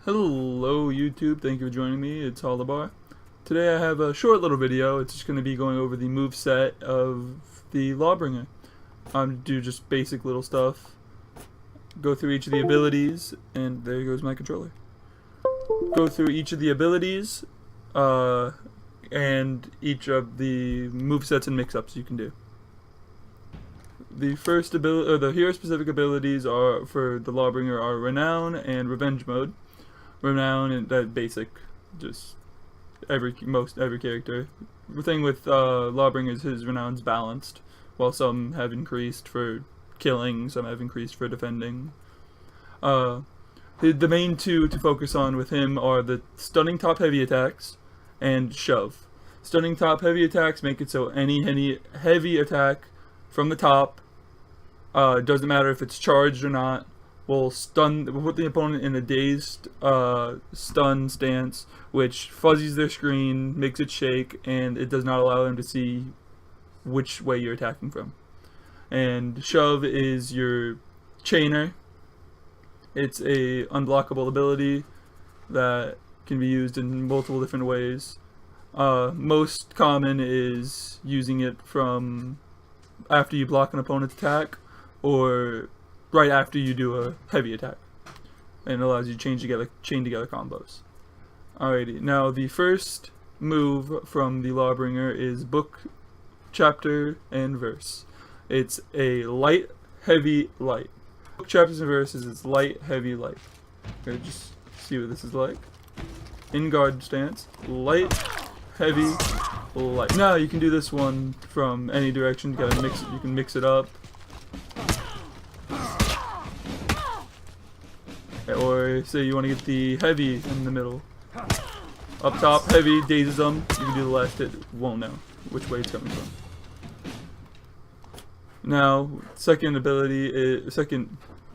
Hello YouTube, thank you for joining me, it's Lawbringer. Today I have a short little video. It's just going to be going over the moveset of the Lawbringer. I'm going to do just basic little stuff, go through each of the abilities, and there goes my controller. Go through each of the abilities, and each of the movesets and mix-ups you can do. The first ability, or the hero-specific abilities are for the Lawbringer are Renown and Revenge Mode. Renown and that basic, just most every character. The thing with Lawbringer is his renown's balanced, while some have increased for killing, some have increased for defending. The main two to focus on with him are the stunning top heavy attacks and shove. Stunning top heavy attacks make it so any heavy attack from the top, doesn't matter if it's charged or not, will put the opponent in a dazed stun stance, which fuzzies their screen, makes it shake, and it does not allow them to see which way you're attacking from. And shove is your chainer. It's a unblockable ability that can be used in multiple different ways. Most common is using it from after you block an opponent's attack, or right after you do a heavy attack, and it allows you to chain together combos. Alrighty, now the first move from the Lawbringer is book, chapter, and verse. It's a light, heavy, light. Book, chapters, and verses is light, heavy, light. Okay, just see what this is like. In guard stance, light, heavy, light. Now you can do this one from any direction. You gotta mix it. You can mix it up. Or say you want to get the heavy in the middle. Up top, heavy, dazes them. You can do the last hit. Won't know which way it's coming from. Now, second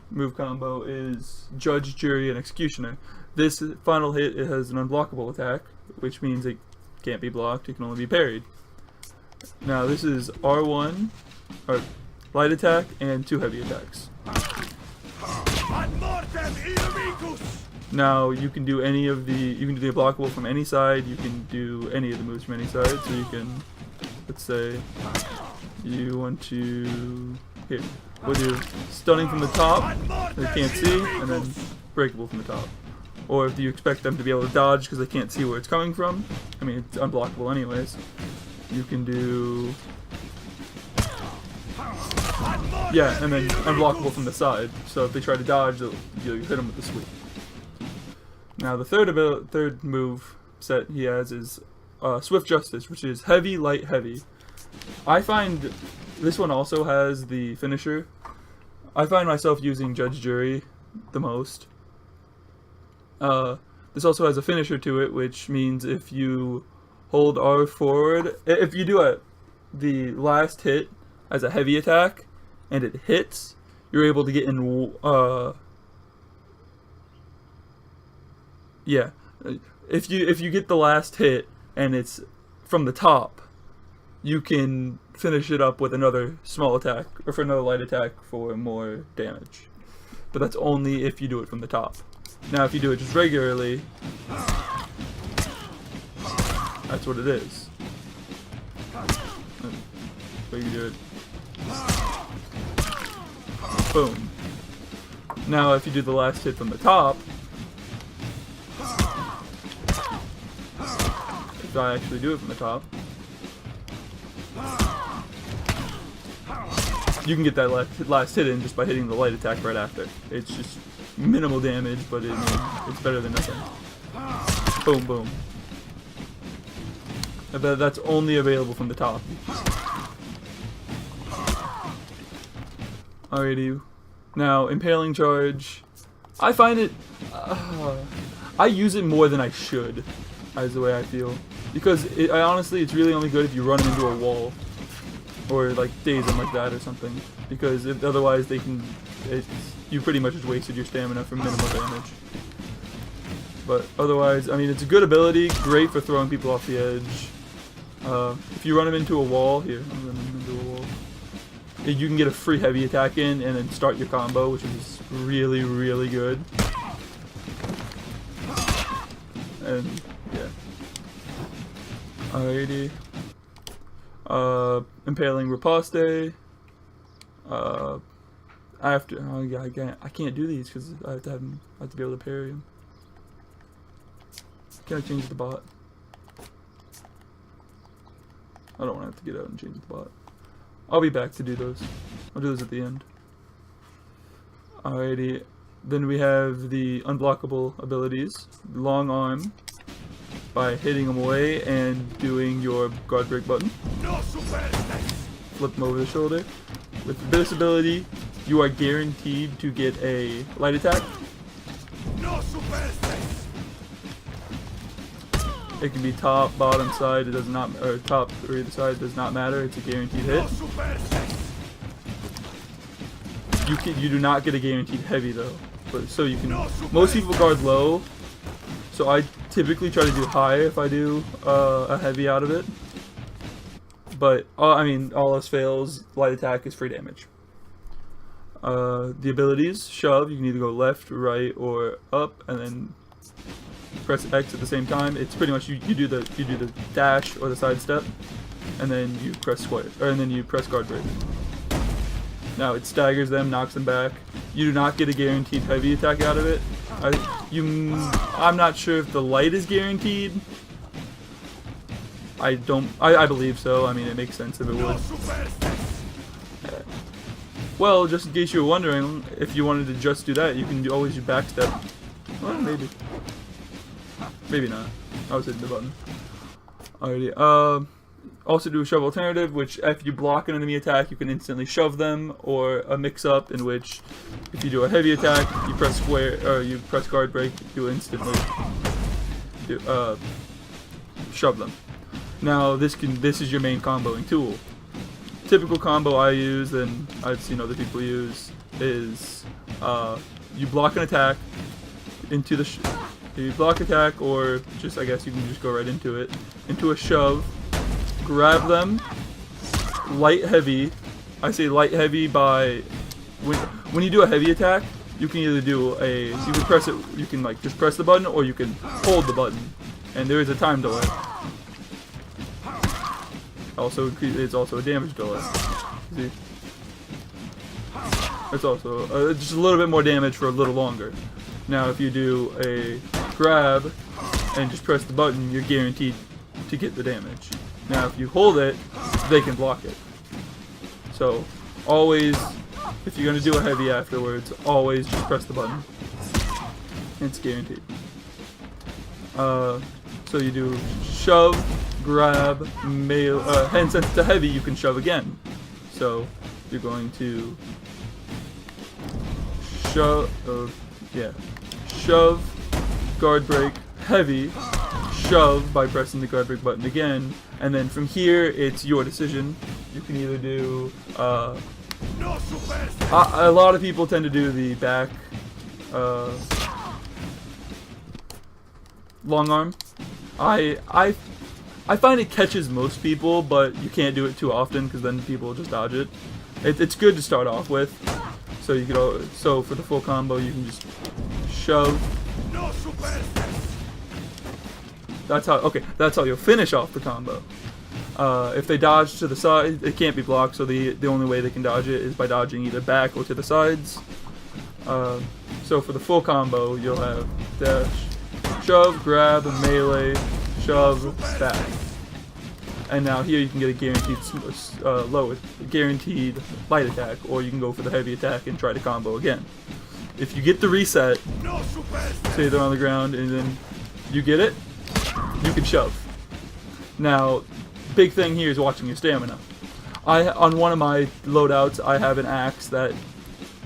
move combo is Judge, Jury, and Executioner. This final hit, it has an unblockable attack, which means it can't be blocked. It can only be parried. Now this is R1, or light attack, and 2 heavy attacks. Now you can do you can do the blockable from any side, you can do any of the moves from any side, so you can, let's say, you want to, here, we'll do stunning from the top, they can't see, and then breakable from the top. Or if you expect them to be able to dodge because they can't see where it's coming from, I mean it's unblockable anyways, you can do, yeah, and then unblockable from the side, so if they try to dodge, you'll hit them with the sweep. Now the third move set he has is Swift Justice, which is heavy, light, heavy. I find this one also has the finisher. I find myself using Judge, Jury the most. This also has a finisher to it, which means if you hold R forward, if you do the last hit as a heavy attack and it hits, you're able to get in yeah, if you get the last hit and it's from the top, you can finish it up with another small attack, or for another light attack for more damage. But that's only if you do it from the top. Now if you do it just regularly, that's what it is. So you do it. Boom. Now if you do the last hit from the top, if I actually do it from the top, you can get that last hit in just by hitting the light attack right after. It's just minimal damage, but it's better than nothing. Boom, boom. But that's only available from the top. Alrighty. Now, Impaling Charge. I find it, I use it more than I should, is the way I feel. Because honestly, it's really only good if you run them into a wall, or like daze them like that or something. Because otherwise you pretty much just wasted your stamina for minimal damage. But otherwise, I mean, it's a good ability, great for throwing people off the edge. If you run them into a wall, here, I'll run them into a wall. You can get a free heavy attack in and then start your combo, which is really, really good. and yeah. Alrighty. Impaling Riposte. After I can't do these because I have to be able to parry him. Can I change the bot? I don't want to have to get out and change the bot. I'll be back to do those. I'll do those at the end. Alrighty. Then we have the unblockable abilities. Long arm by hitting them away and doing your guard break button. Flip them over the shoulder. With this ability, you are guaranteed to get a light attack. It can be top, bottom side, it does not, or top or either side, it does not matter. It's a guaranteed hit. You do not get a guaranteed heavy though, but so you can. Most people guard low, so I typically try to do high if I do a heavy out of it. But I mean, all else fails, light attack is free damage. The abilities, shove, you can either go left, right, or up, and then press X at the same time. It's pretty much you do the dash or the side step, and then you press square, and then you press guard break. Now it staggers them, knocks them back. You do not get a guaranteed heavy attack out of it. I'm not sure if the light is guaranteed. I believe so. I mean, it makes sense if it would. Well, just in case you were wondering, if you wanted to just do that, you can always do backstep. Well, maybe. Maybe not. I was hitting the button. Alrighty. Also do a shove alternative, which if you block an enemy attack, you can instantly shove them, or a mix-up in which, if you do a heavy attack, you press square, or you press guard break, you instantly shove them. Now this is your main comboing tool. Typical combo I use, and I've seen other people use, is you block an attack into the you block attack, or just I guess you can just go right into it, into a shove, grab them, light heavy. I say light heavy by when you do a heavy attack, you can either do you can press it, you can like just press the button, or you can hold the button, and there is a time delay. Also, it's also a damage delay. See? It's also just a little bit more damage for a little longer. Now, if you do a grab and just press the button, you're guaranteed to get the damage. Now, if you hold it, they can block it. So, always, if you're going to do a heavy afterwards, always just press the button. It's guaranteed. So you do shove, grab, mail, and since it's a heavy, you can shove again. So you're going to shove, shove, guard break, heavy, shove by pressing the guard break button again, and then from here it's your decision. You can either do, a lot of people tend to do the back, long arm. I find it catches most people, but you can't do it too often because then people just dodge it. It's good to start off with. So you could so for the full combo you can just shove. That's how you'll finish off the combo. If they dodge to the side, it can't be blocked, so the only way they can dodge it is by dodging either back or to the sides. So for the full combo, you'll have dash, shove, grab, melee, shove, back. And now here you can get a guaranteed light attack, or you can go for the heavy attack and try to combo again. If you get the reset, say they're on the ground and then you get it, you can shove. Now, big thing here is watching your stamina. On one of my loadouts, I have an axe that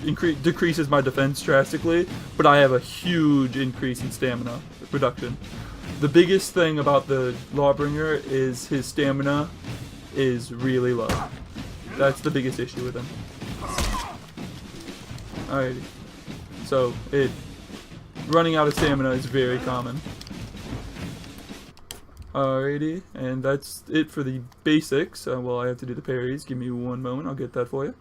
decreases my defense drastically, but I have a huge increase in stamina reduction. The biggest thing about the Lawbringer is his stamina is really low. That's the biggest issue with him. Alrighty. So, running out of stamina is very common. Alrighty, and that's it for the basics. Well, I have to do the parries. Give me one moment, I'll get that for you.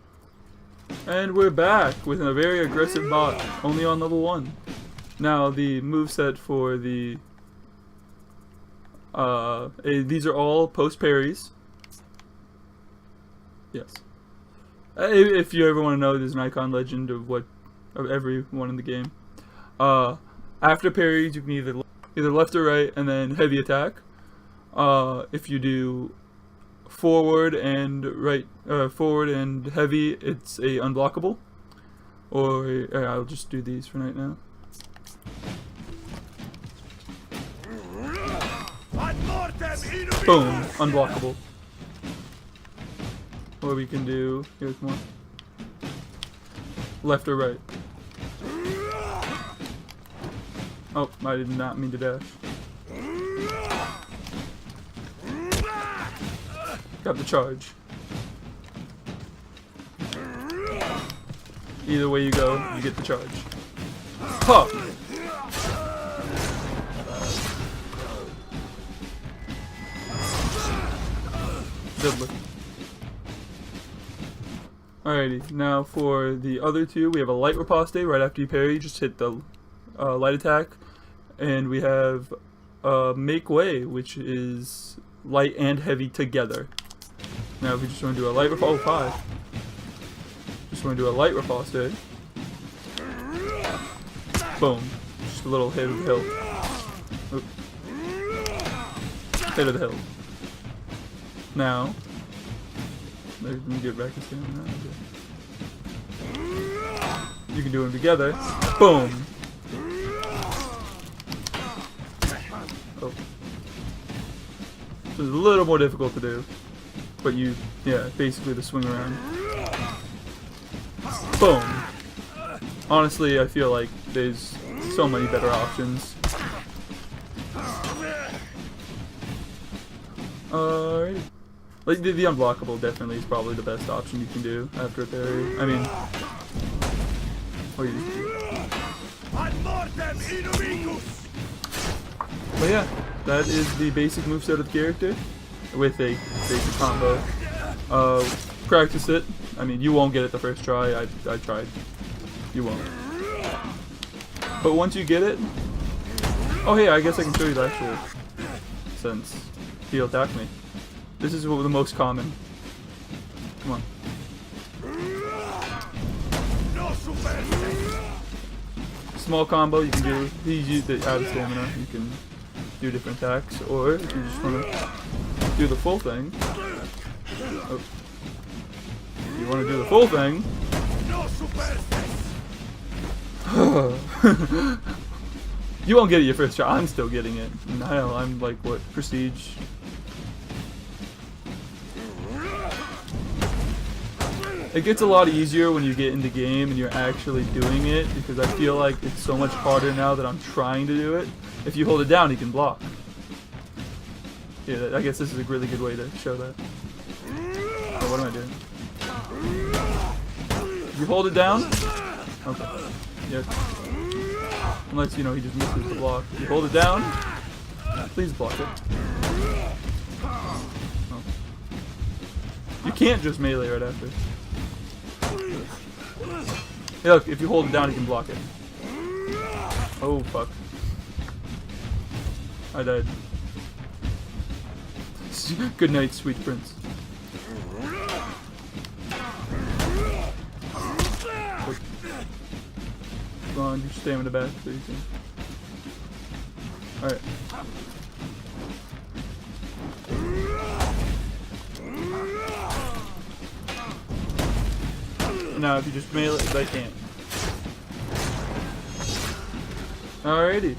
And we're back with a very aggressive bot, only on level 1. Now, the moveset for the These are all post parries. Yes. If you ever want to know, there's an icon legend of everyone in the game. After parries, you can either left or right, and then heavy attack. If you do forward and heavy, it's a unblockable. Or I'll just do these for right now. Boom, unblockable. Or we can do, here's more. Left or right. Oh, I did not mean to dash. Got the charge. Either way you go, you get the charge. Huh! Deadly. Alrighty, now for the other two, we have a light riposte right after you parry, just hit the light attack. And we have make way, which is light and heavy together. Now if we just want to do a light riposte, oh, 5. Just want to do a light riposte. Boom. Just a little hit of the hill. Oop. Hit of the hill. Now, let me get back to stamina. You can do them together. Boom. Oh. So it's a little more difficult to do. But yeah, basically the swing around. Boom. Honestly, I feel like there's so many better options. Alrighty. Like the unblockable definitely is probably the best option you can do after a parry. I mean, but yeah, that is the basic moveset of the character with a basic combo. Practice it. I mean, you won't get it the first try. I tried. You won't. But once you get it, oh hey, I guess I can show you the actual, since he'll attack me. This is the most common. Come on. Small combo you can do. He's used it out of stamina. You can do different attacks, or if you just want to do the full thing. Oh. If you want to do the full thing. You won't get it your first try. I'm still getting it. Hell, I'm like what, prestige. It gets a lot easier when you get in the game and you're actually doing it, because I feel like it's so much harder now that I'm trying to do it. If you hold it down, you can block. Yeah, I guess this is a really good way to show that. Oh, what am I doing? You hold it down? Okay. Yeah. Unless, you know, he just misses the block. If you hold it down, please block it. Oh. You can't just melee right after. Hey, look, if you hold it down, you can block it. Oh, fuck. I died. Good night, sweet prince. Come on, your stamina back so you can. Alright. Now, if you just melee it, I can't. Alrighty.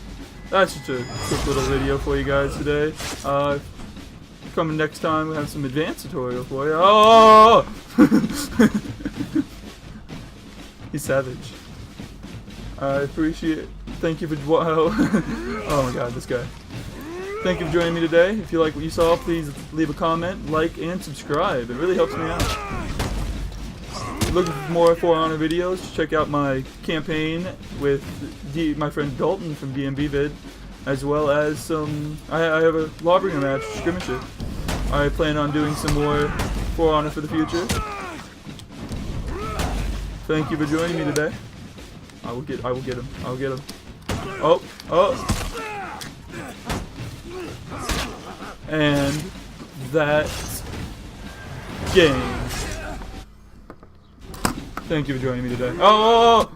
That's just a quick little video for you guys today. Coming next time, we'll have some advanced tutorial for you. Oh! He's savage. I appreciate it. Thank you for oh my god, this guy. Thank you for joining me today. If you like what you saw, please leave a comment, like, and subscribe. It really helps me out. Looking for more For Honor videos, check out my campaign with my friend Dalton from DMB Vid, as well as some. I have a Lawbringer match, skirmish it. I plan on doing some more For Honor for the future. Thank you for joining me today. I will get him. I'll get him. Oh. And that game. Thank you for joining me today. Oh!